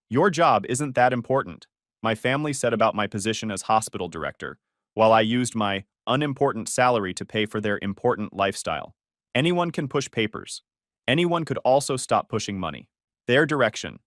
Your job isn't that important, my family said about my position as hospital director, while I used my unimportant salary to pay for their important lifestyle. Anyone can push papers. Anyone could also stop pushing money. Their direction.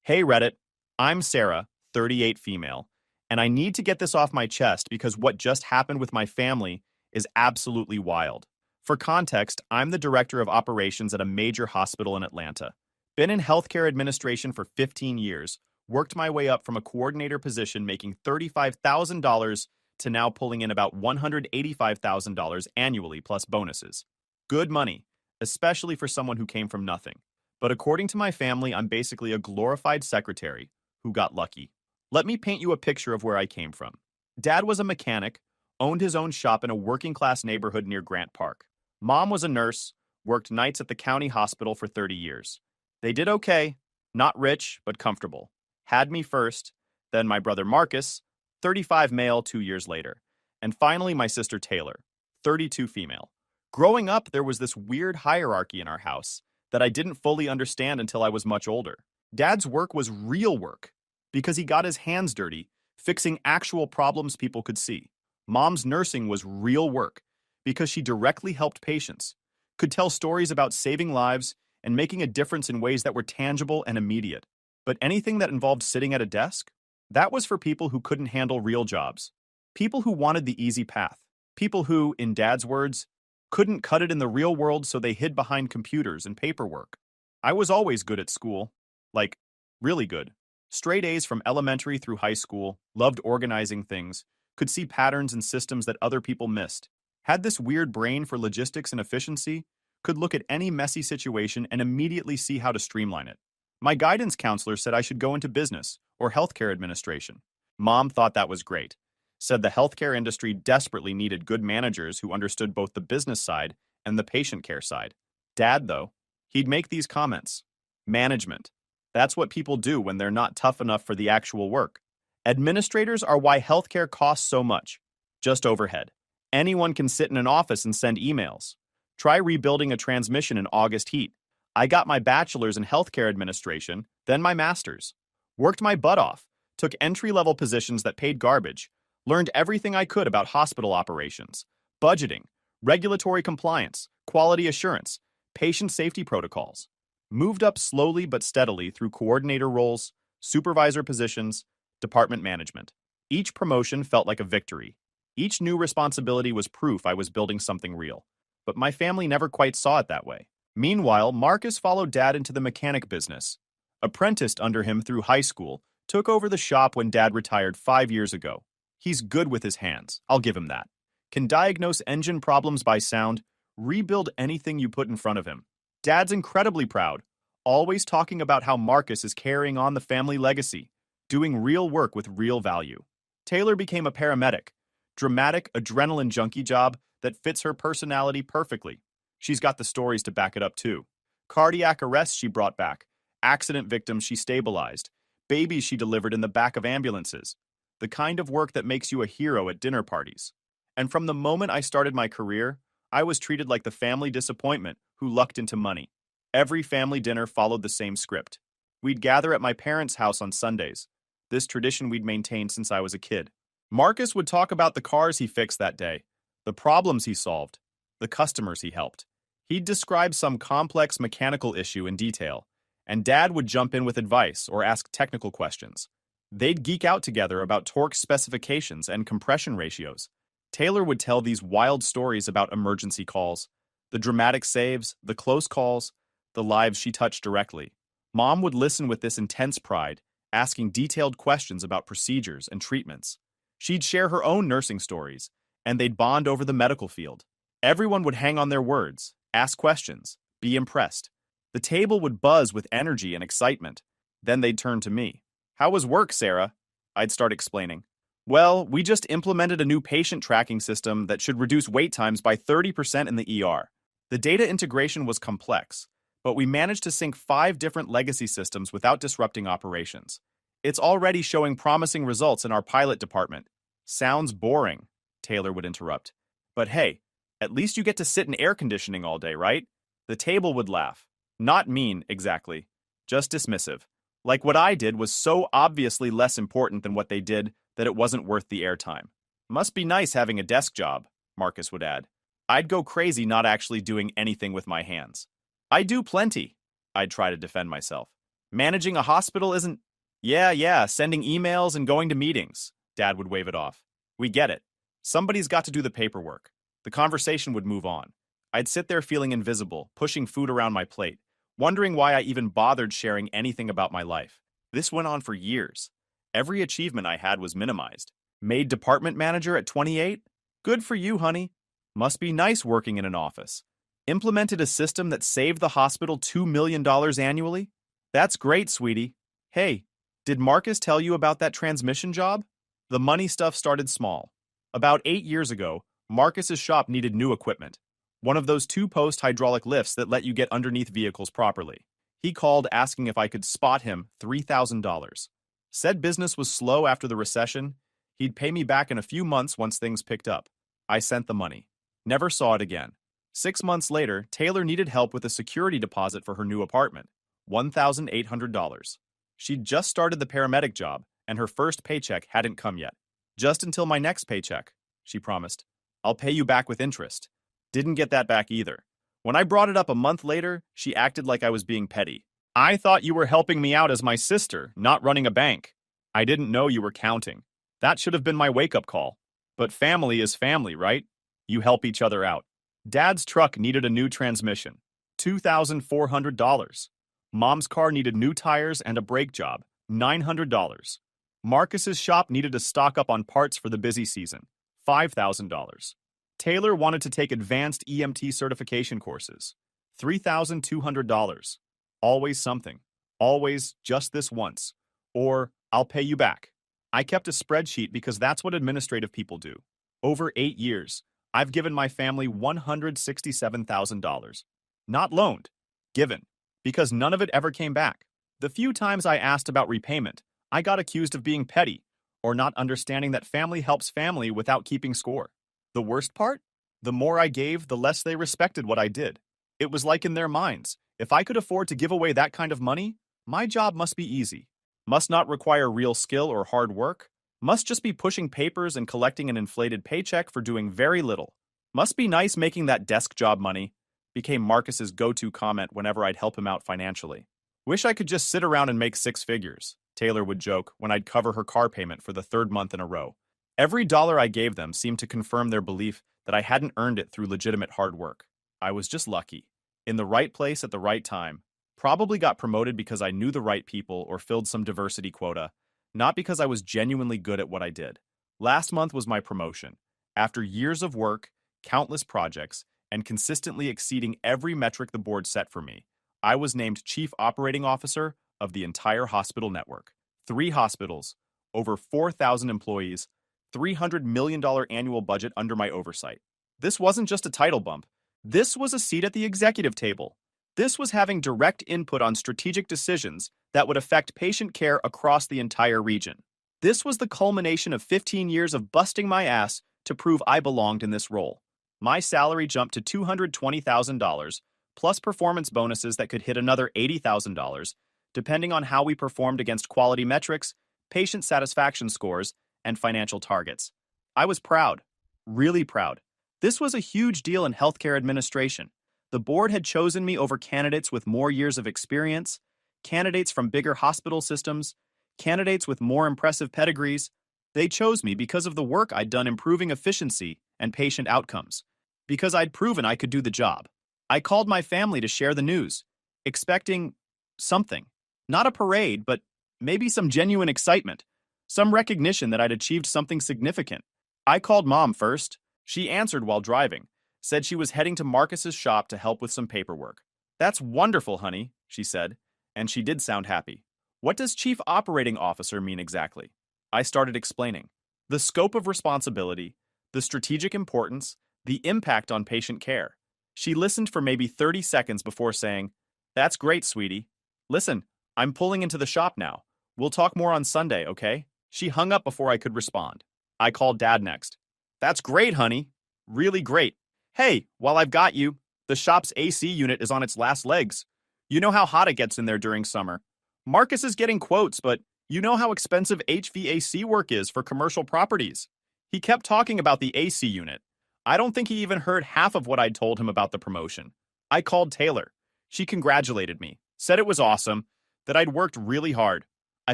Hey Reddit, I'm Sarah, 38 female, and I need to get this off my chest because what just happened with my family is absolutely wild. For context, I'm the director of operations at a major hospital in Atlanta. Been in healthcare administration for 15 years, worked my way up from a coordinator position making $35,000 to now pulling in about $185,000 annually plus bonuses. Good money, especially for someone who came from nothing. But according to my family, I'm basically a glorified secretary who got lucky. Let me paint you a picture of where I came from. Dad was a mechanic, owned his own shop in a working class neighborhood near Grant Park. Mom was a nurse, worked nights at the county hospital for 30 years. They did okay, not rich, but comfortable. Had me first, then my brother Marcus, 35 male 2 years later, and finally my sister Taylor, 32 female. Growing up, there was this weird hierarchy in our house that I didn't fully understand until I was much older. Dad's work was real work because he got his hands dirty, fixing actual problems people could see. Mom's nursing was real work because she directly helped patients, could tell stories about saving lives and making a difference in ways that were tangible and immediate. But anything that involved sitting at a desk, that was for people who couldn't handle real jobs. People who wanted the easy path. People who, in Dad's words, couldn't cut it in the real world, so they hid behind computers and paperwork. I was always good at school. Like, really good. Straight A's from elementary through high school, loved organizing things, could see patterns and systems that other people missed. Had this weird brain for logistics and efficiency, could look at any messy situation and immediately see how to streamline it. My guidance counselor said I should go into business or healthcare administration. Mom thought that was great. Said the healthcare industry desperately needed good managers who understood both the business side and the patient care side. Dad, though, he'd make these comments. Management. That's what people do when they're not tough enough for the actual work. Administrators are why healthcare costs so much. Just overhead. Anyone can sit in an office and send emails. Try rebuilding a transmission in August heat. I got my bachelor's in healthcare administration, then my master's. Worked my butt off, took entry-level positions that paid garbage, learned everything I could about hospital operations, budgeting, regulatory compliance, quality assurance, patient safety protocols. Moved up slowly but steadily through coordinator roles, supervisor positions, department management. Each promotion felt like a victory. Each new responsibility was proof I was building something real. But my family never quite saw it that way. Meanwhile, Marcus followed Dad into the mechanic business. Apprenticed under him through high school, took over the shop when Dad retired 5 years ago. He's good with his hands, I'll give him that. Can diagnose engine problems by sound, rebuild anything you put in front of him. Dad's incredibly proud, always talking about how Marcus is carrying on the family legacy, doing real work with real value. Taylor became a paramedic, dramatic adrenaline junkie job that fits her personality perfectly. She's got the stories to back it up too. Cardiac arrests she brought back, accident victims she stabilized, babies she delivered in the back of ambulances. The kind of work that makes you a hero at dinner parties. And from the moment I started my career, I was treated like the family disappointment who lucked into money. Every family dinner followed the same script. We'd gather at my parents' house on Sundays. This tradition we'd maintained since I was a kid. Marcus would talk about the cars he fixed that day, the problems he solved, the customers he helped. He'd describe some complex mechanical issue in detail, and Dad would jump in with advice or ask technical questions. They'd geek out together about torque specifications and compression ratios. Taylor would tell these wild stories about emergency calls, the dramatic saves, the close calls, the lives she touched directly. Mom would listen with this intense pride, asking detailed questions about procedures and treatments. She'd share her own nursing stories, and they'd bond over the medical field. Everyone would hang on their words, ask questions, be impressed. The table would buzz with energy and excitement. Then they'd turn to me. How was work, Sarah? I'd start explaining. Well, we just implemented a new patient tracking system that should reduce wait times by 30% in the ER. The data integration was complex, but we managed to sync 5 different legacy systems without disrupting operations. It's already showing promising results in our pilot department. Sounds boring, Taylor would interrupt. But hey, at least you get to sit in air conditioning all day, right? The table would laugh. Not mean, exactly. Just dismissive. Like what I did was so obviously less important than what they did that it wasn't worth the airtime. Must be nice having a desk job, Marcus would add. I'd go crazy not actually doing anything with my hands. I do plenty, I'd try to defend myself. Managing a hospital isn't. Yeah, sending emails and going to meetings, Dad would wave it off. We get it. Somebody's got to do the paperwork. The conversation would move on. I'd sit there feeling invisible, pushing food around my plate, wondering why I even bothered sharing anything about my life. This went on for years. Every achievement I had was minimized. Made department manager at 28? Good for you, honey. Must be nice working in an office. Implemented a system that saved the hospital $2 million annually? That's great, sweetie. Hey, did Marcus tell you about that transmission job? The money stuff started small. About 8 years ago, Marcus's shop needed new equipment. One of those two-post hydraulic lifts that let you get underneath vehicles properly. He called asking if I could spot him $3,000. Said business was slow after the recession. He'd pay me back in a few months once things picked up. I sent the money. Never saw it again. 6 months later, Taylor needed help with a security deposit for her new apartment. $1,800. She'd just started the paramedic job, and her first paycheck hadn't come yet. Just until my next paycheck, she promised. I'll pay you back with interest. Didn't get that back either. When I brought it up a month later, she acted like I was being petty. I thought you were helping me out as my sister, not running a bank. I didn't know you were counting. That should have been my wake-up call. But family is family, right? You help each other out. Dad's truck needed a new transmission. $2,400. Mom's car needed new tires and a brake job. $900. Marcus's shop needed to stock up on parts for the busy season. $5,000. Taylor wanted to take advanced EMT certification courses. $3,200. Always something. Always just this once. Or, I'll pay you back. I kept a spreadsheet because that's what administrative people do. Over 8 years, I've given my family $167,000. Not loaned. Given. Because none of it ever came back. The few times I asked about repayment, I got accused of being petty, or not understanding that family helps family without keeping score. The worst part? The more I gave, the less they respected what I did. It was like in their minds, if I could afford to give away that kind of money, my job must be easy. Must not require real skill or hard work. Must just be pushing papers and collecting an inflated paycheck for doing very little. Must be nice making that desk job money, became Marcus's go-to comment whenever I'd help him out financially. Wish I could just sit around and make 6 figures, Taylor would joke when I'd cover her car payment for the 3rd month in a row. Every dollar I gave them seemed to confirm their belief that I hadn't earned it through legitimate hard work. I was just lucky. In the right place at the right time. Probably got promoted because I knew the right people or filled some diversity quota, not because I was genuinely good at what I did. Last month was my promotion. After years of work, countless projects, and consistently exceeding every metric the board set for me, I was named Chief Operating Officer of the entire hospital network. 3 hospitals, over 4,000 employees, $300 million annual budget under my oversight. This wasn't just a title bump. This was a seat at the executive table. This was having direct input on strategic decisions that would affect patient care across the entire region. This was the culmination of 15 years of busting my ass to prove I belonged in this role. My salary jumped to $220,000, plus performance bonuses that could hit another $80,000, depending on how we performed against quality metrics, patient satisfaction scores, and financial targets. I was proud, really proud. This was a huge deal in healthcare administration. The board had chosen me over candidates with more years of experience, candidates from bigger hospital systems, candidates with more impressive pedigrees. They chose me because of the work I'd done improving efficiency and patient outcomes, because I'd proven I could do the job. I called my family to share the news, expecting something. Not a parade, but maybe some genuine excitement, some recognition that I'd achieved something significant. I called Mom first. She answered while driving, said she was heading to Marcus's shop to help with some paperwork. That's wonderful, honey, she said, and she did sound happy. What does Chief Operating Officer mean exactly? I started explaining. The scope of responsibility, the strategic importance, the impact on patient care. She listened for maybe 30 seconds before saying, That's great, sweetie. Listen, I'm pulling into the shop now. We'll talk more on Sunday, okay? She hung up before I could respond. I called Dad next. That's great, honey. Really great. Hey, while I've got you, the shop's AC unit is on its last legs. You know how hot it gets in there during summer. Marcus is getting quotes, but you know how expensive HVAC work is for commercial properties. He kept talking about the AC unit. I don't think he even heard half of what I'd told him about the promotion. I called Taylor. She congratulated me, said it was awesome, that I'd worked really hard. I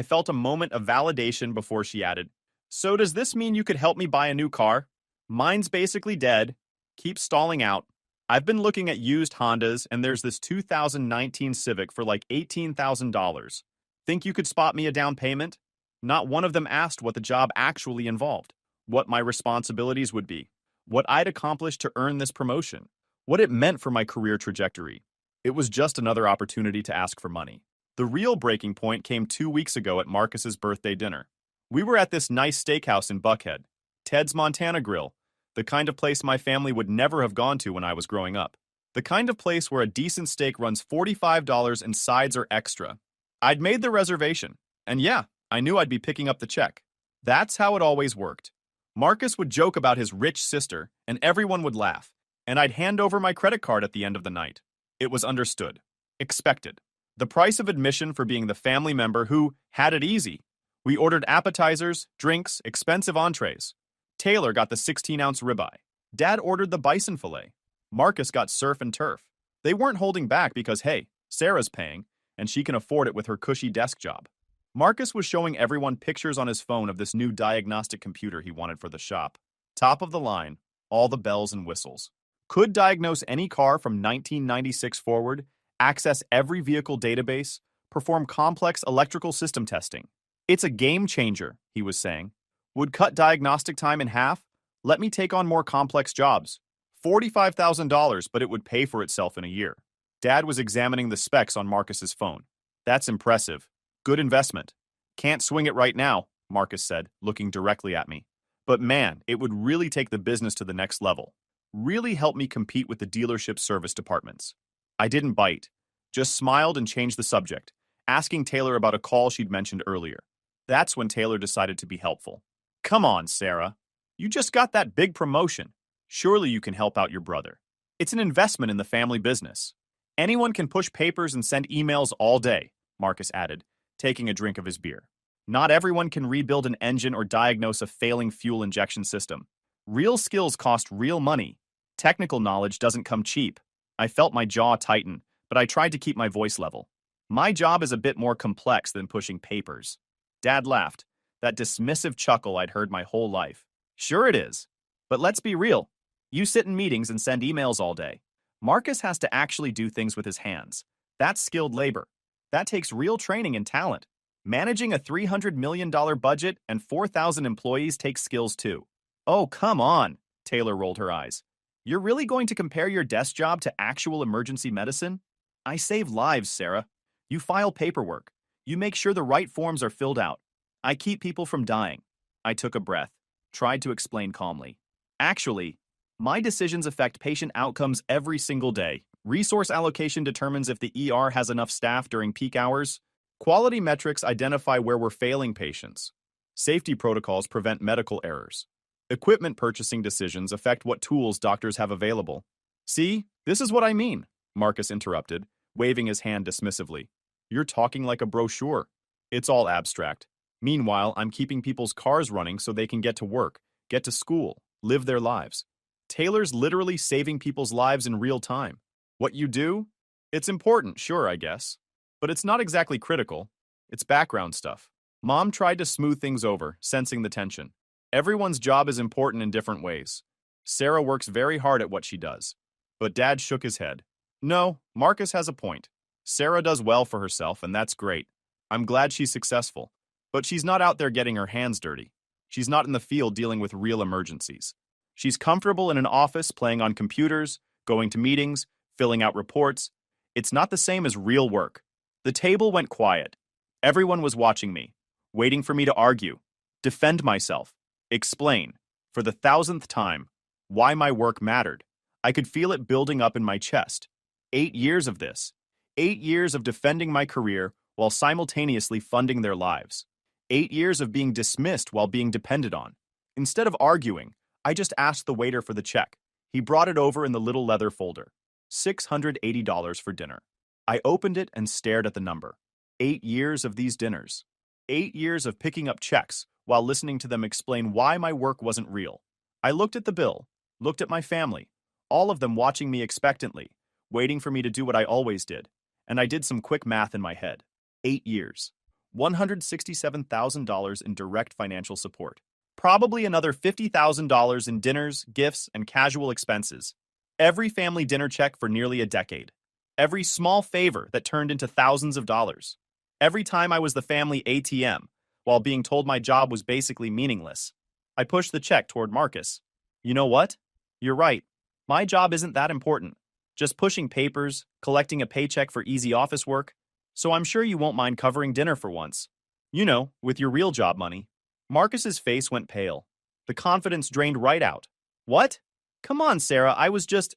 felt a moment of validation before she added, "So does this mean you could help me buy a new car? Mine's basically dead. Keep stalling out. I've been looking at used Hondas, and there's this 2019 Civic for like $18,000. Think you could spot me a down payment?" Not one of them asked what the job actually involved, what my responsibilities would be, what I'd accomplished to earn this promotion, what it meant for my career trajectory. It was just another opportunity to ask for money. The real breaking point came 2 weeks ago at Marcus's birthday dinner. We were at this nice steakhouse in Buckhead, Ted's Montana Grill, the kind of place my family would never have gone to when I was growing up. The kind of place where a decent steak runs $45 and sides are extra. I'd made the reservation, and yeah, I knew I'd be picking up the check. That's how it always worked. Marcus would joke about his rich sister, and everyone would laugh, and I'd hand over my credit card at the end of the night. It was understood. Expected. The price of admission for being the family member who had it easy. We ordered appetizers, drinks, expensive entrees. Taylor got the 16-ounce ribeye. Dad ordered the bison fillet. Marcus got surf and turf. They weren't holding back because, hey, Sarah's paying, and she can afford it with her cushy desk job. Marcus was showing everyone pictures on his phone of this new diagnostic computer he wanted for the shop. Top of the line, all the bells and whistles. Could diagnose any car from 1996 forward, access every vehicle database, perform complex electrical system testing. It's a game changer, he was saying. Would cut diagnostic time in half, let me take on more complex jobs. $45,000, but it would pay for itself in a year. Dad was examining the specs on Marcus's phone. That's impressive. Good investment. Can't swing it right now, Marcus said, looking directly at me. But man, it would really take the business to the next level. Really help me compete with the dealership service departments. I didn't bite, just smiled and changed the subject, asking Taylor about a call she'd mentioned earlier. That's when Taylor decided to be helpful. Come on, Sarah. You just got that big promotion. Surely you can help out your brother. It's an investment in the family business. Anyone can push papers and send emails all day, Marcus added, taking a drink of his beer. Not everyone can rebuild an engine or diagnose a failing fuel injection system. Real skills cost real money. Technical knowledge doesn't come cheap. I felt my jaw tighten, but I tried to keep my voice level. My job is a bit more complex than pushing papers. Dad laughed, that dismissive chuckle I'd heard my whole life. Sure it is. But let's be real. You sit in meetings and send emails all day. Marcus has to actually do things with his hands. That's skilled labor. That takes real training and talent. Managing a $300 million budget and 4,000 employees takes skills too. Oh, come on, Taylor rolled her eyes. You're really going to compare your desk job to actual emergency medicine? I save lives, Sarah. You file paperwork. You make sure the right forms are filled out. I keep people from dying. I took a breath, tried to explain calmly. Actually, my decisions affect patient outcomes every single day. Resource allocation determines if the ER has enough staff during peak hours. Quality metrics identify where we're failing patients. Safety protocols prevent medical errors. Equipment purchasing decisions affect what tools doctors have available. See, this is what I mean, Marcus interrupted, waving his hand dismissively. You're talking like a brochure. It's all abstract. Meanwhile, I'm keeping people's cars running so they can get to work, get to school, live their lives. Taylor's literally saving people's lives in real time. What you do? It's important, sure, I guess. But it's not exactly critical. It's background stuff. Mom tried to smooth things over, sensing the tension. Everyone's job is important in different ways. Sarah works very hard at what she does. But Dad shook his head. No, Marcus has a point. Sarah does well for herself, and that's great. I'm glad she's successful. But she's not out there getting her hands dirty. She's not in the field dealing with real emergencies. She's comfortable in an office playing on computers, going to meetings, filling out reports. It's not the same as real work. The table went quiet. Everyone was watching me, waiting for me to argue, defend myself, explain, for the 1,000th time, why my work mattered. I could feel it building up in my chest. 8 years of this. 8 years of defending my career while simultaneously funding their lives. 8 years of being dismissed while being depended on. Instead of arguing, I just asked the waiter for the check. He brought it over in the little leather folder. $680 for dinner. I opened it and stared at the number. 8 years of these dinners. 8 years of picking up checks while listening to them explain why my work wasn't real. I looked at the bill, looked at my family, all of them watching me expectantly, waiting for me to do what I always did, and I did some quick math in my head. 8 years. $167,000 in direct financial support. Probably another $50,000 in dinners, gifts, and casual expenses. Every family dinner check for nearly a decade. Every small favor that turned into thousands of dollars. Every time I was the family ATM, while being told my job was basically meaningless. I pushed the check toward Marcus. You know what? You're right. My job isn't that important. Just pushing papers, collecting a paycheck for easy office work. So I'm sure you won't mind covering dinner for once. You know, with your real job money. Marcus's face went pale. The confidence drained right out. What? Come on, Sarah, I was just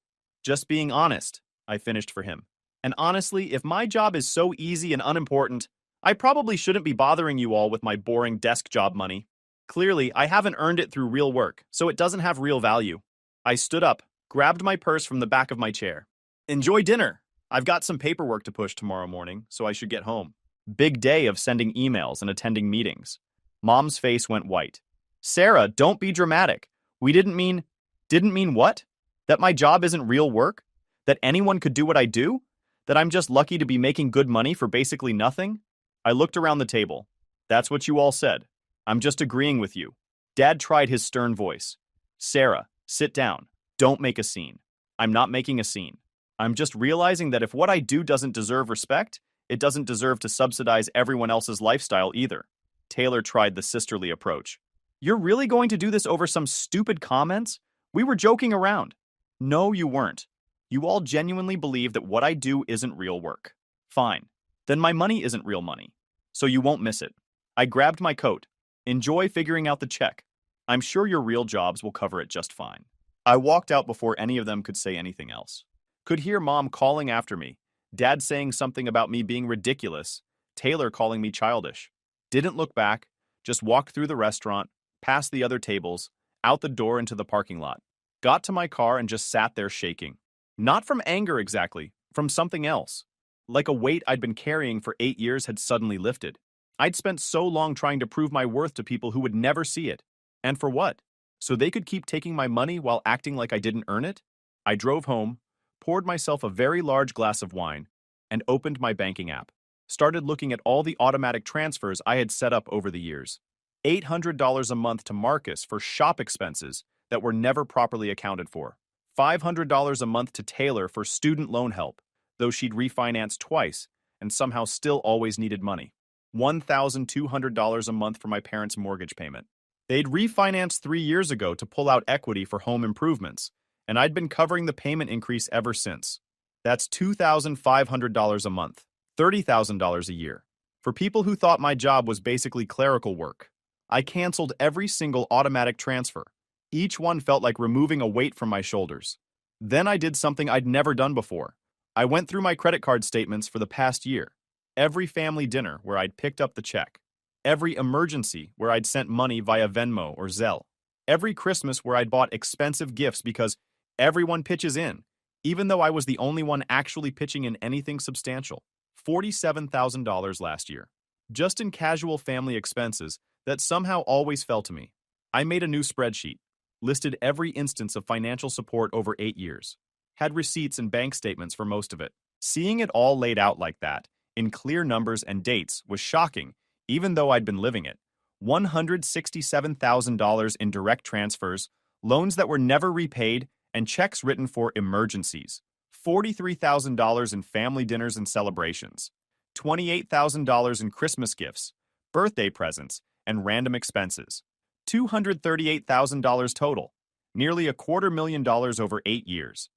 being honest, I finished for him. And honestly, if my job is so easy and unimportant, I probably shouldn't be bothering you all with my boring desk job money. Clearly, I haven't earned it through real work, so it doesn't have real value. I stood up, grabbed my purse from the back of my chair. Enjoy dinner! I've got some paperwork to push tomorrow morning, so I should get home. Big day of sending emails and attending meetings. Mom's face went white. Sarah, don't be dramatic. We didn't mean what? That my job isn't real work? That anyone could do what I do? That I'm just lucky to be making good money for basically nothing? I looked around the table. That's what you all said. I'm just agreeing with you. Dad tried his stern voice. Sarah, sit down. Don't make a scene. I'm not making a scene. I'm just realizing that if what I do doesn't deserve respect, it doesn't deserve to subsidize everyone else's lifestyle either. Taylor tried the sisterly approach. You're really going to do this over some stupid comments? We were joking around. No, you weren't. You all genuinely believe that what I do isn't real work. Fine. Then my money isn't real money. So you won't miss it. I grabbed my coat. Enjoy figuring out the check. I'm sure your real jobs will cover it just fine. I walked out before any of them could say anything else. Could hear Mom calling after me, Dad saying something about me being ridiculous, Taylor calling me childish. Didn't look back, just walked through the restaurant, past the other tables, out the door into the parking lot. Got to my car and just sat there shaking. Not from anger exactly, from something else. Like a weight I'd been carrying for 8 years had suddenly lifted. I'd spent so long trying to prove my worth to people who would never see it. And for what? So they could keep taking my money while acting like I didn't earn it? I drove home, poured myself a very large glass of wine, and opened my banking app. Started looking at all the automatic transfers I had set up over the years. $800 a month to Marcus for shop expenses that were never properly accounted for. $500 a month to Taylor for student loan help, though she'd refinanced twice and somehow still always needed money. $1,200 a month for my parents' mortgage payment. They'd refinanced 3 years ago to pull out equity for home improvements, and I'd been covering the payment increase ever since. That's $2,500 a month, $30,000 a year. For people who thought my job was basically clerical work, I canceled every single automatic transfer. Each one felt like removing a weight from my shoulders. Then I did something I'd never done before. I went through my credit card statements for the past year. Every family dinner where I'd picked up the check. Every emergency where I'd sent money via Venmo or Zelle. Every Christmas where I'd bought expensive gifts because everyone pitches in, even though I was the only one actually pitching in anything substantial. $47,000 last year. Just in casual family expenses that somehow always fell to me. I made a new spreadsheet, listed every instance of financial support over 8 years, had receipts and bank statements for most of it. Seeing it all laid out like that, in clear numbers and dates, was shocking, even though I'd been living it. $167,000 in direct transfers, loans that were never repaid, and checks written for emergencies. $43,000 in family dinners and celebrations. $28,000 in Christmas gifts, birthday presents, and random expenses. $238,000 total, nearly $250,000 over 8 years.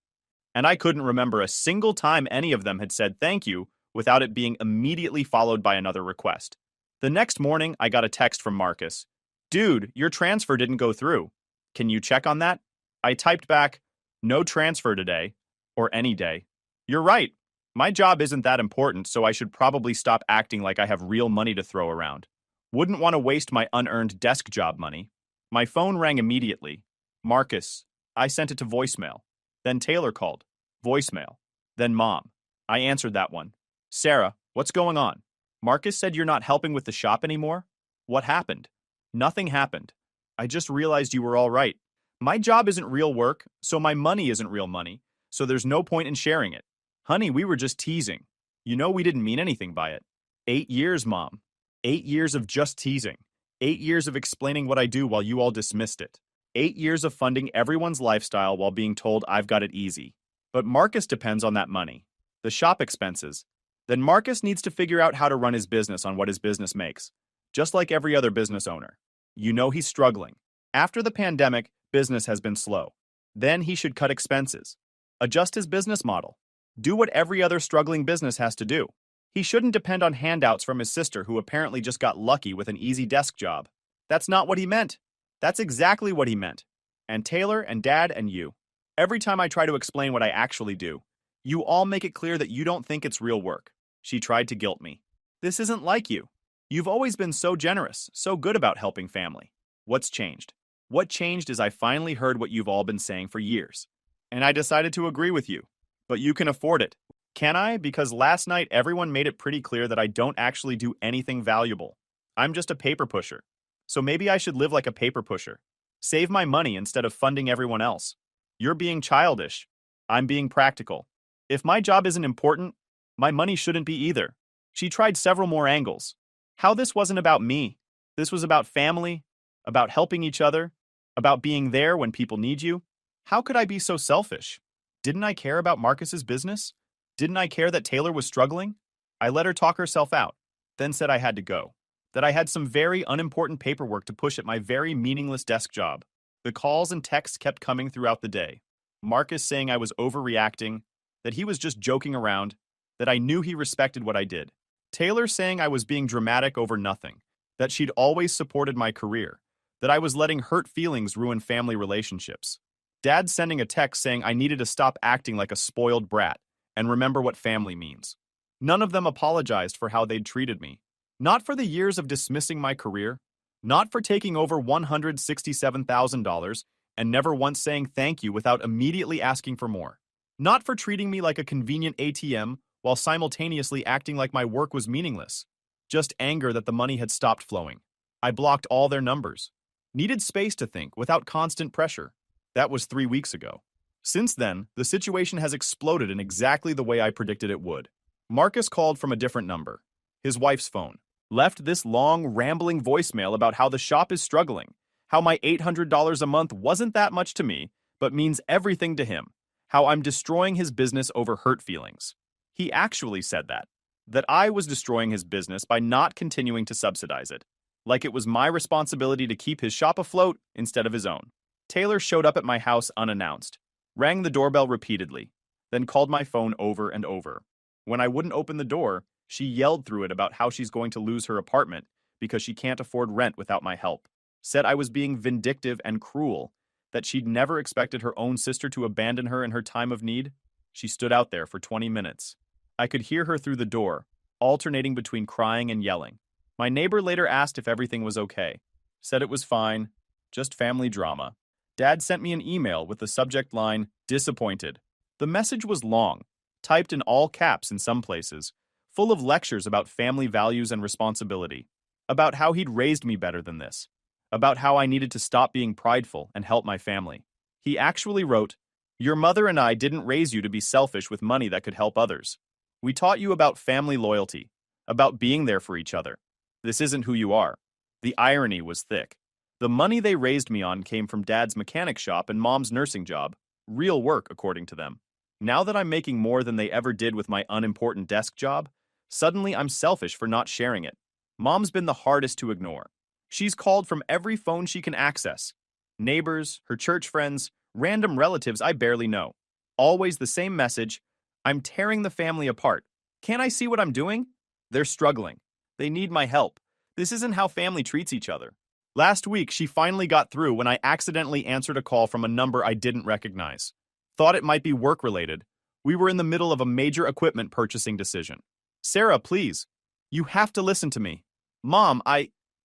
And I couldn't remember a single time any of them had said thank you without it being immediately followed by another request. The next morning, I got a text from Marcus. Dude, your transfer didn't go through. Can you check on that? I typed back, no transfer today, or any day. You're right. My job isn't that important, so I should probably stop acting like I have real money to throw around. Wouldn't want to waste my unearned desk job money. My phone rang immediately. Marcus. I sent it to voicemail. Then Taylor called. Voicemail. Then Mom. I answered that one. Sarah, what's going on? Marcus said you're not helping with the shop anymore? What happened? Nothing happened. I just realized you were all right. My job isn't real work, so my money isn't real money, so there's no point in sharing it. Honey, we were just teasing. You know we didn't mean anything by it. 8 years, Mom. 8 years of just teasing. 8 years of explaining what I do while you all dismissed it. 8 years of funding everyone's lifestyle while being told I've got it easy. But Marcus depends on that money. The shop expenses. Then Marcus needs to figure out how to run his business on what his business makes. Just like every other business owner. You know he's struggling. After the pandemic, business has been slow. Then he should cut expenses. Adjust his business model. Do what every other struggling business has to do. He shouldn't depend on handouts from his sister who apparently just got lucky with an easy desk job. That's not what he meant. That's exactly what he meant. And Taylor and Dad and you. Every time I try to explain what I actually do, you all make it clear that you don't think it's real work. She tried to guilt me. This isn't like you. You've always been so generous, so good about helping family. What's changed? What changed is I finally heard what you've all been saying for years. And I decided to agree with you. But you can afford it. Can I? Because last night everyone made it pretty clear that I don't actually do anything valuable. I'm just a paper pusher. So maybe I should live like a paper pusher. Save my money instead of funding everyone else. You're being childish. I'm being practical. If my job isn't important, my money shouldn't be either. She tried several more angles. How this wasn't about me. This was about family, about helping each other, about being there when people need you. How could I be so selfish? Didn't I care about Marcus's business? Didn't I care that Taylor was struggling? I let her talk herself out, then said I had to go. That I had some very unimportant paperwork to push at my very meaningless desk job. The calls and texts kept coming throughout the day. Marcus saying I was overreacting, that he was just joking around, that I knew he respected what I did. Taylor saying I was being dramatic over nothing, that she'd always supported my career, that I was letting hurt feelings ruin family relationships. Dad sending a text saying I needed to stop acting like a spoiled brat and remember what family means. None of them apologized for how they'd treated me. Not for the years of dismissing my career, not for taking over $167,000 and never once saying thank you without immediately asking for more. Not for treating me like a convenient ATM while simultaneously acting like my work was meaningless. Just anger that the money had stopped flowing. I blocked all their numbers. Needed space to think without constant pressure. That was 3 weeks ago. Since then, the situation has exploded in exactly the way I predicted it would. Marcus called from a different number, his wife's phone, left this long, rambling voicemail about how the shop is struggling, how my $800 a month wasn't that much to me, but means everything to him, how I'm destroying his business over hurt feelings. He actually said that I was destroying his business by not continuing to subsidize it, like it was my responsibility to keep his shop afloat instead of his own. Taylor showed up at my house unannounced, rang the doorbell repeatedly, then called my phone over and over. When I wouldn't open the door, she yelled through it about how she's going to lose her apartment because she can't afford rent without my help. Said I was being vindictive and cruel, that she'd never expected her own sister to abandon her in her time of need. She stood out there for 20 minutes. I could hear her through the door, alternating between crying and yelling. My neighbor later asked if everything was okay. Said it was fine, just family drama. Dad sent me an email with the subject line, "Disappointed." The message was long, typed in all caps in some places, full of lectures about family values and responsibility, about how he'd raised me better than this, about how I needed to stop being prideful and help my family. He actually wrote, "Your mother and I didn't raise you to be selfish with money that could help others. We taught you about family loyalty, about being there for each other. This isn't who you are." The irony was thick. The money they raised me on came from Dad's mechanic shop and Mom's nursing job. Real work, according to them. Now that I'm making more than they ever did with my unimportant desk job, suddenly I'm selfish for not sharing it. Mom's been the hardest to ignore. She's called from every phone she can access. Neighbors, her church friends, random relatives I barely know. Always the same message, "I'm tearing the family apart. Can't I see what I'm doing? They're struggling. They need my help. This isn't how family treats each other." Last week, she finally got through when I accidentally answered a call from a number I didn't recognize. Thought it might be work-related. We were in the middle of a major equipment purchasing decision. "Sarah, please. You have to listen to me. Mom,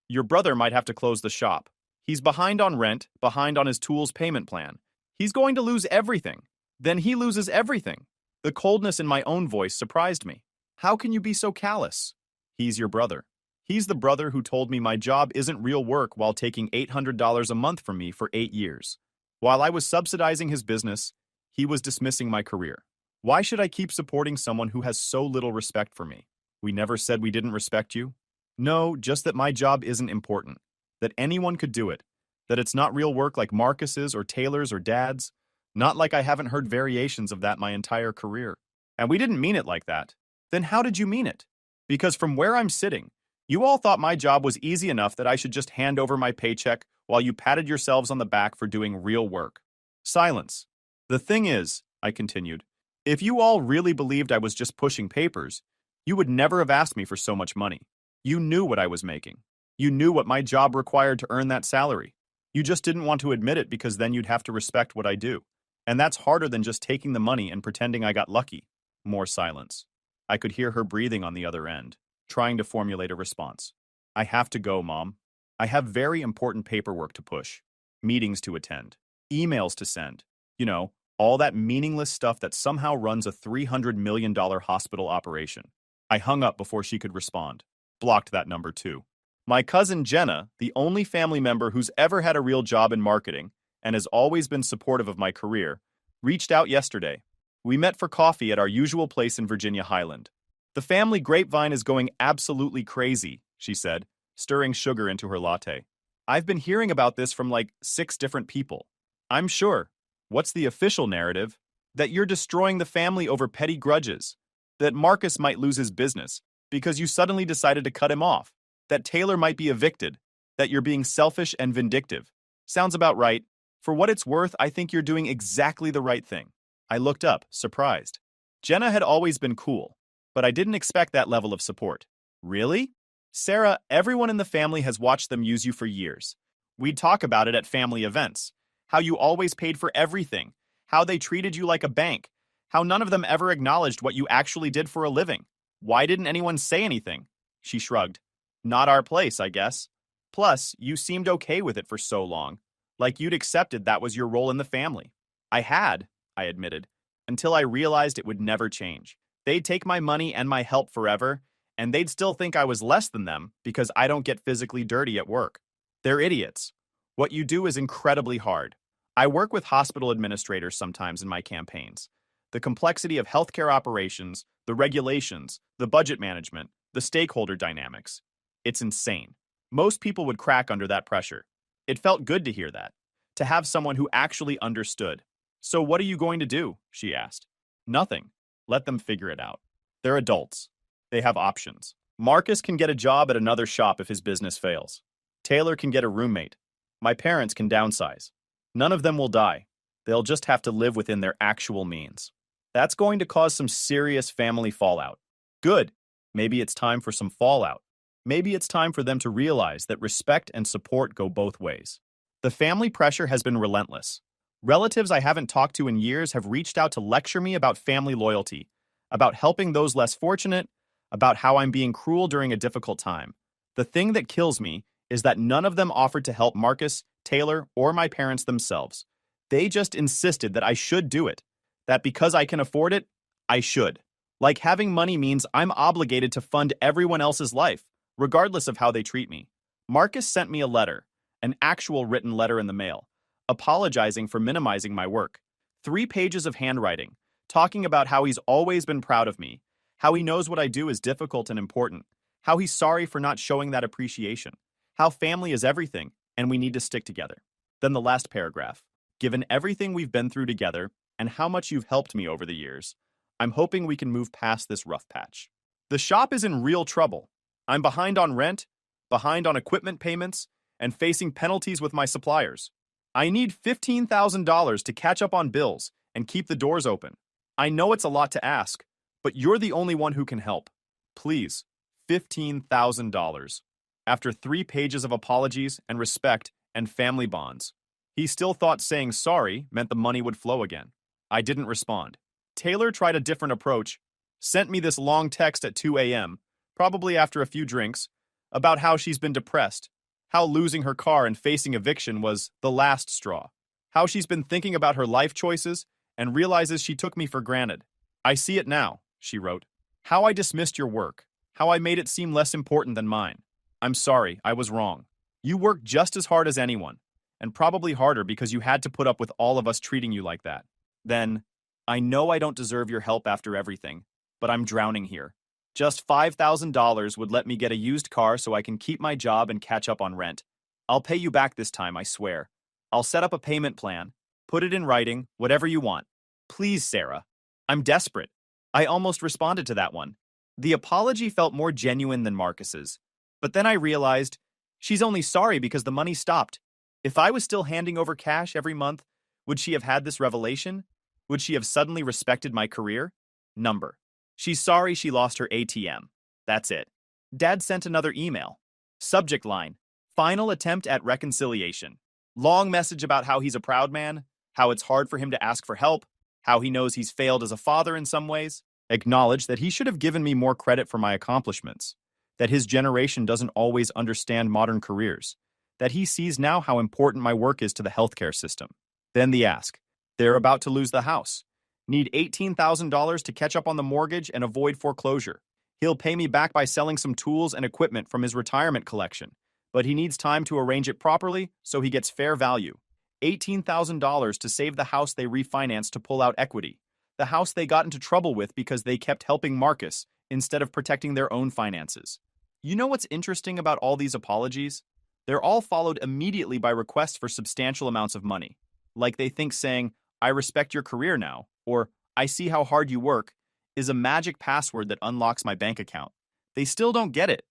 your brother might have to close the shop. He's behind on rent, behind on his tools payment plan. He's going to lose everything. Then he loses everything." The coldness in my own voice surprised me. How can you be so callous? He's your brother. He's the brother who told me my job isn't real work while taking $800 a month from me for 8 years. While I was subsidizing his business, he was dismissing my career. Why should I keep supporting someone who has so little respect for me? We never said we didn't respect you. No, just that my job isn't important. That anyone could do it. That it's not real work like Marcus's or Taylor's or Dad's. Not like I haven't heard variations of that my entire career. And we didn't mean it like that. Then how did you mean it? Because from where I'm sitting, you all thought my job was easy enough that I should just hand over my paycheck while you patted yourselves on the back for doing real work. Silence. The thing is, I continued, if you all really believed I was just pushing papers, you would never have asked me for so much money. You knew what I was making. You knew what my job required to earn that salary. You just didn't want to admit it because then you'd have to respect what I do. And that's harder than just taking the money and pretending I got lucky. More silence. I could hear her breathing on the other end, trying to formulate a response. I have to go, Mom. I have very important paperwork to push, meetings to attend, emails to send. You know, all that meaningless stuff that somehow runs a $300 million hospital operation. I hung up before she could respond. Blocked that number too. My cousin Jenna, the only family member who's ever had a real job in marketing and has always been supportive of my career, reached out yesterday. We met for coffee at our usual place in Virginia Highland. The family grapevine is going absolutely crazy, she said, stirring sugar into her latte. I've been hearing about this from like 6 different people. I'm sure. What's the official narrative? That you're destroying the family over petty grudges. That Marcus might lose his business because you suddenly decided to cut him off. That Taylor might be evicted. That you're being selfish and vindictive. Sounds about right. For what it's worth, I think you're doing exactly the right thing. I looked up, surprised. Jenna had always been cool, but I didn't expect that level of support. Really? Sarah, everyone in the family has watched them use you for years. We'd talk about it at family events. How you always paid for everything. How they treated you like a bank. How none of them ever acknowledged what you actually did for a living. Why didn't anyone say anything? She shrugged. Not our place, I guess. Plus, you seemed okay with it for so long. Like you'd accepted that was your role in the family. I had, I admitted, until I realized it would never change. They'd take my money and my help forever, and they'd still think I was less than them because I don't get physically dirty at work. They're idiots. What you do is incredibly hard. I work with hospital administrators sometimes in my campaigns. The complexity of healthcare operations, the regulations, the budget management, the stakeholder dynamics. It's insane. Most people would crack under that pressure. It felt good to hear that, to have someone who actually understood. So what are you going to do? She asked. Nothing. Let them figure it out. They're adults. They have options. Marcus can get a job at another shop if his business fails. Taylor can get a roommate. My parents can downsize. None of them will die. They'll just have to live within their actual means. That's going to cause some serious family fallout. Good. Maybe it's time for some fallout. Maybe it's time for them to realize that respect and support go both ways. The family pressure has been relentless. Relatives I haven't talked to in years have reached out to lecture me about family loyalty, about helping those less fortunate, about how I'm being cruel during a difficult time. The thing that kills me is that none of them offered to help Marcus, Taylor, or my parents themselves. They just insisted that I should do it, that because I can afford it, I should. Like having money means I'm obligated to fund everyone else's life, regardless of how they treat me. Marcus sent me a letter, an actual written letter in the mail, apologizing for minimizing my work. 3 pages of handwriting, talking about how he's always been proud of me, how he knows what I do is difficult and important, how he's sorry for not showing that appreciation, how family is everything and we need to stick together. Then the last paragraph. Given everything we've been through together and how much you've helped me over the years, I'm hoping we can move past this rough patch. The shop is in real trouble. I'm behind on rent, behind on equipment payments, and facing penalties with my suppliers. I need $15,000 to catch up on bills and keep the doors open. I know it's a lot to ask, but you're the only one who can help. Please, $15,000. After 3 pages of apologies and respect and family bonds, he still thought saying sorry meant the money would flow again. I didn't respond. Taylor tried a different approach, sent me this long text at 2 a.m., probably after a few drinks, about how she's been depressed, how losing her car and facing eviction was the last straw, how she's been thinking about her life choices and realizes she took me for granted. I see it now, she wrote. How I dismissed your work, how I made it seem less important than mine. I'm sorry, I was wrong. You worked just as hard as anyone, and probably harder because you had to put up with all of us treating you like that. Then, I know I don't deserve your help after everything, but I'm drowning here. Just $5,000 would let me get a used car so I can keep my job and catch up on rent. I'll pay you back this time, I swear. I'll set up a payment plan, put it in writing, whatever you want. Please, Sarah. I'm desperate. I almost responded to that one. The apology felt more genuine than Marcus's. But then I realized she's only sorry because the money stopped. If I was still handing over cash every month, would she have had this revelation? Would she have suddenly respected my career? Number. She's sorry she lost her ATM. That's it. Dad sent another email. Subject line. Final attempt at reconciliation. Long message about how he's a proud man, how it's hard for him to ask for help, how he knows he's failed as a father in some ways. Acknowledge that he should have given me more credit for my accomplishments, that his generation doesn't always understand modern careers, that he sees now how important my work is to the healthcare system. Then the ask. They're about to lose the house. Need $18,000 to catch up on the mortgage and avoid foreclosure. He'll pay me back by selling some tools and equipment from his retirement collection, but he needs time to arrange it properly so he gets fair value. $18,000 to save the house they refinanced to pull out equity, the house they got into trouble with because they kept helping Marcus instead of protecting their own finances. You know what's interesting about all these apologies? They're all followed immediately by requests for substantial amounts of money. Like they think saying, I respect your career now, or I see how hard you work, is a magic password that unlocks my bank account. They still don't get it.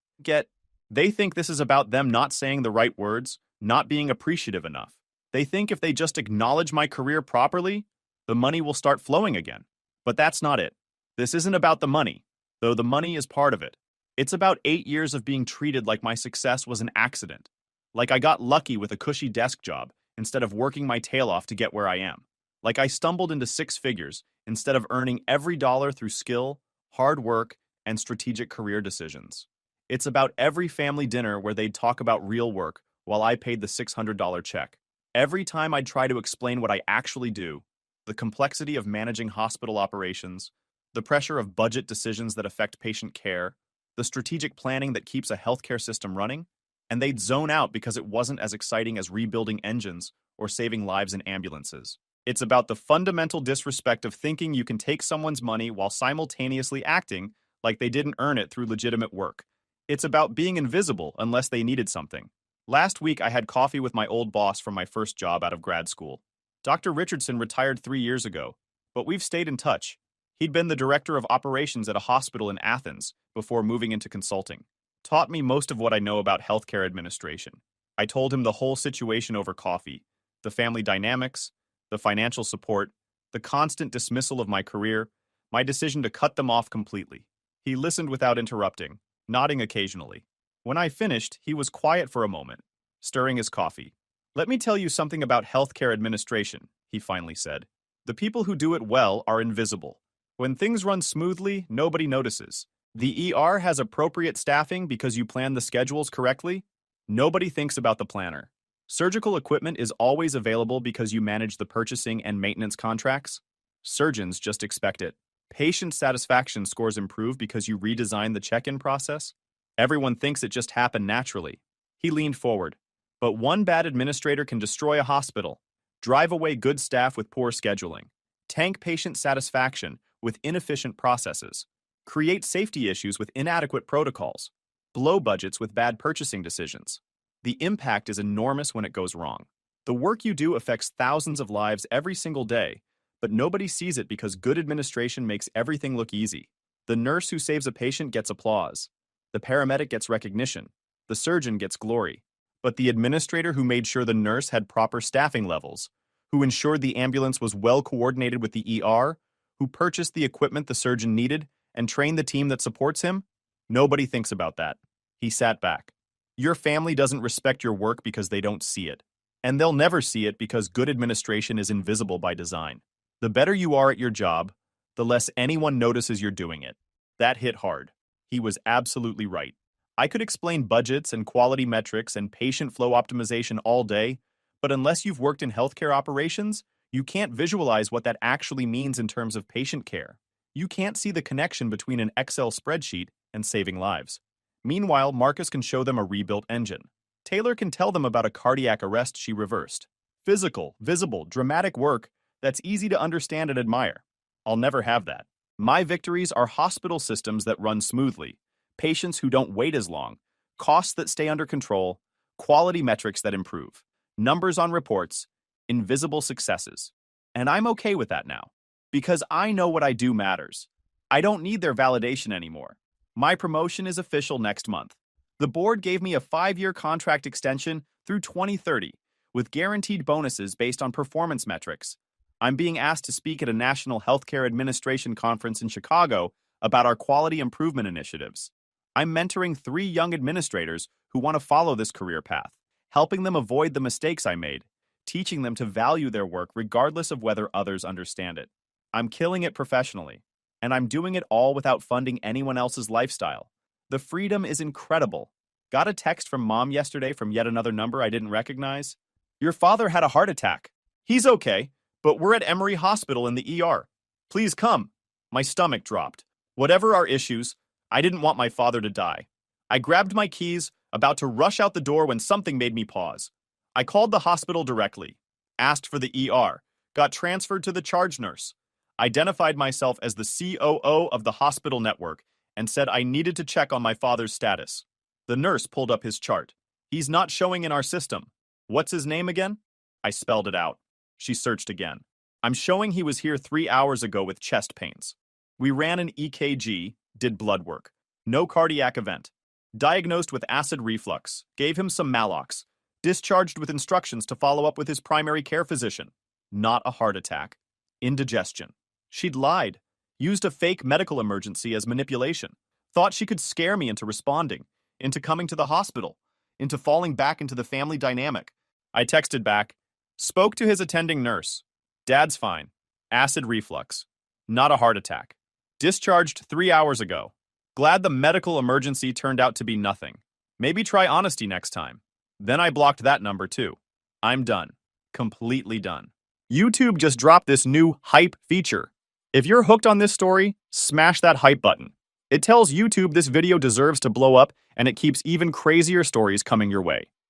They think this is about them not saying the right words, not being appreciative enough. They think if they just acknowledge my career properly, the money will start flowing again. But that's not it. This isn't about the money, though the money is part of it. It's about 8 years of being treated like my success was an accident. Like I got lucky with a cushy desk job instead of working my tail off to get where I am. Like I stumbled into six figures instead of earning every dollar through skill, hard work, and strategic career decisions. It's about every family dinner where they'd talk about real work while I paid the $600 check. Every time I'd try to explain what I actually do, the complexity of managing hospital operations, the pressure of budget decisions that affect patient care, the strategic planning that keeps a healthcare system running, and they'd zone out because it wasn't as exciting as rebuilding engines or saving lives in ambulances. It's about the fundamental disrespect of thinking you can take someone's money while simultaneously acting like they didn't earn it through legitimate work. It's about being invisible unless they needed something. Last week, I had coffee with my old boss from my first job out of grad school. Dr. Richardson retired 3 years ago, but we've stayed in touch. He'd been the director of operations at a hospital in Athens before moving into consulting. Taught me most of what I know about healthcare administration. I told him the whole situation over coffee, the family dynamics, the financial support, the constant dismissal of my career, my decision to cut them off completely. He listened without interrupting, nodding occasionally. When I finished, he was quiet for a moment, stirring his coffee. Let me tell you something about healthcare administration, he finally said. The people who do it well are invisible. When things run smoothly, nobody notices. The ER has appropriate staffing because you plan the schedules correctly. Nobody thinks about the planner. Surgical equipment is always available because you manage the purchasing and maintenance contracts. Surgeons just expect it. Patient satisfaction scores improve because you redesign the check-in process. Everyone thinks it just happened naturally. He leaned forward. But one bad administrator can destroy a hospital, drive away good staff with poor scheduling, tank patient satisfaction with inefficient processes, create safety issues with inadequate protocols, blow budgets with bad purchasing decisions. The impact is enormous when it goes wrong. The work you do affects thousands of lives every single day, but nobody sees it because good administration makes everything look easy. The nurse who saves a patient gets applause. The paramedic gets recognition. The surgeon gets glory. But the administrator who made sure the nurse had proper staffing levels, who ensured the ambulance was well coordinated with the ER, who purchased the equipment the surgeon needed, and trained the team that supports him, nobody thinks about that. He sat back. Your family doesn't respect your work because they don't see it. And they'll never see it because good administration is invisible by design. The better you are at your job, the less anyone notices you're doing it. That hit hard. He was absolutely right. I could explain budgets and quality metrics and patient flow optimization all day, but unless you've worked in healthcare operations, you can't visualize what that actually means in terms of patient care. You can't see the connection between an Excel spreadsheet and saving lives. Meanwhile, Marcus can show them a rebuilt engine. Taylor can tell them about a cardiac arrest she reversed. Physical, visible, dramatic work that's easy to understand and admire. I'll never have that. My victories are hospital systems that run smoothly, patients who don't wait as long, costs that stay under control, quality metrics that improve, numbers on reports, invisible successes. And I'm okay with that now, because I know what I do matters. I don't need their validation anymore. My promotion is official next month. The board gave me a 5-year contract extension through 2030, with guaranteed bonuses based on performance metrics. I'm being asked to speak at a National Healthcare Administration conference in Chicago about our quality improvement initiatives. I'm mentoring 3 young administrators who want to follow this career path, helping them avoid the mistakes I made, teaching them to value their work regardless of whether others understand it. I'm killing it professionally, and I'm doing it all without funding anyone else's lifestyle. The freedom is incredible. Got a text from Mom yesterday from yet another number I didn't recognize. Your father had a heart attack. He's okay, but we're at Emory Hospital in the ER. Please come. My stomach dropped. Whatever our issues, I didn't want my father to die. I grabbed my keys, about to rush out the door when something made me pause. I called the hospital directly, asked for the ER, got transferred to the charge nurse, identified myself as the COO of the hospital network, and said I needed to check on my father's status. The nurse pulled up his chart. He's not showing in our system. What's his name again? I spelled it out. She searched again. I'm showing he was here 3 hours ago with chest pains. We ran an EKG, did blood work. No cardiac event. Diagnosed with acid reflux. Gave him some Malox. Discharged with instructions to follow up with his primary care physician. Not a heart attack. Indigestion. She'd lied. Used a fake medical emergency as manipulation. Thought she could scare me into responding, into coming to the hospital, into falling back into the family dynamic. I texted back, spoke to his attending nurse. Dad's fine. Acid reflux. Not a heart attack. Discharged 3 hours ago. Glad the medical emergency turned out to be nothing. Maybe try honesty next time. Then I blocked that number too. I'm done. Completely done. YouTube just dropped this new hype feature. If you're hooked on this story, smash that hype button. It tells YouTube this video deserves to blow up, and it keeps even crazier stories coming your way.